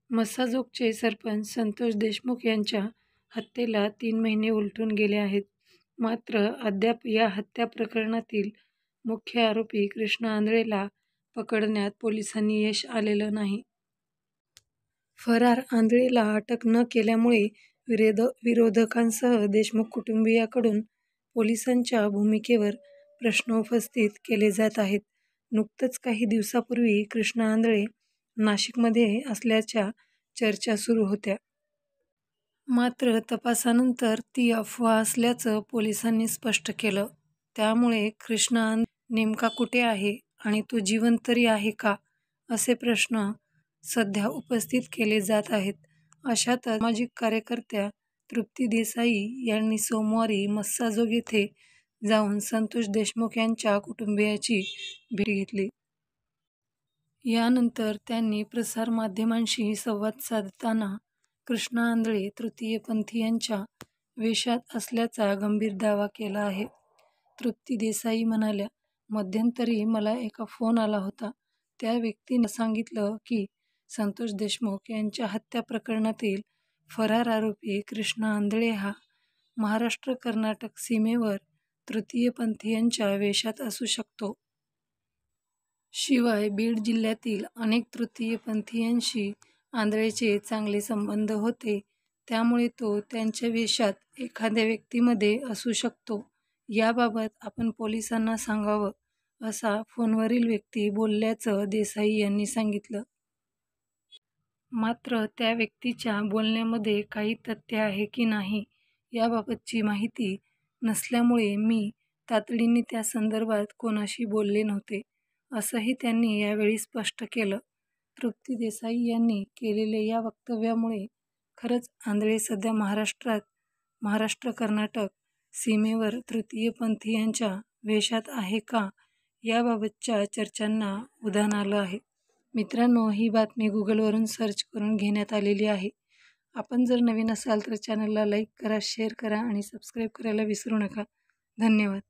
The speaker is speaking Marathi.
मस्साजोगचे सरपंच संतोष देशमुख यांच्या हत्येला 3 महिने उलटून गेले आहेत. मात्र अद्याप या हत्या प्रकरणातील मुख्य आरोपी कृष्णा आंधळेला पकडण्यात पोलिसांनी यश आलेलं नाही. फरार आंधळेला अटक न केल्यामुळे विरोधकांसह देशमुख कुटुंबियांकडून पोलिसांच्या भूमिकेवर प्रश्न उपस्थित केले जात आहेत. नुकतंच काही दिवसांपूर्वी कृष्णा आंधळे नाशिकमध्ये असल्याच्या चर्चा सुरू होत्या. मात्र तपासानंतर ती अफवा असल्याचं पोलिसांनी स्पष्ट केलं. त्यामुळे कृष्णा नेमका कुठे आहे आणि तो जिवंत तरी आहे का, असे प्रश्न सध्या उपस्थित केले जात आहेत. अशातच सामाजिक कार्यकर्त्या तृप्ती देसाई यांनी सोमवारी मस्साजोग येथे जाऊन संतोष देशमुख यांच्या कुटुंबियांची भेट घेतली. यानंतर त्यांनी प्रसारमाध्यमांशी संवाद साधताना कृष्णा आंधळे तृतीयपंथीयांच्या वेशात असल्याचा गंभीर दावा केला आहे. तृप्ती देसाई म्हणाल्या, मध्यंतरी मला एका फोन आला होता. त्या व्यक्तीने सांगितलं की संतोष देशमुख यांच्या हत्या प्रकरणातील फरार आरोपी कृष्णा आंधळे हा महाराष्ट्र-कर्नाटक सीमेवर तृतीयपंथीयांच्या वेशात असू शकतो. शिवाय बीड जिल्ह्यातील अनेक तृतीयपंथीयांशी आंधळेचे चांगले संबंध होते. त्यामुळे तो त्यांच्या वेशात एखाद्या व्यक्तीमध्ये असू शकतो. याबाबत आपण पोलिसांना सांगावं, असा फोनवरील व्यक्ती बोलल्याचं देसाई यांनी सांगितलं. मात्र त्या व्यक्तीच्या बोलण्यामध्ये काही तथ्य आहे की नाही याबाबतची माहिती नसल्यामुळे मी तातडीने त्या संदर्भात कोणाशी बोलले नव्हते, असंही त्यांनी यावेळी स्पष्ट केलं. तृप्ती देसाई यांनी केलेल्या या वक्तव्यामुळे खरंच आंधळे सध्या महाराष्ट्र-कर्नाटक सीमेवर तृतीयपंथीयांच्या वेशात आहे का, याबाबतच्या चर्चांना उधाण आलं आहे. मित्रांनो, ही बातमी गुगलवरून सर्च करून घेण्यात आलेली आहे. आपण जर नवीन असाल तर चॅनलला लाईक करा, शेअर करा आणि सबस्क्राईब करायला विसरू नका. धन्यवाद.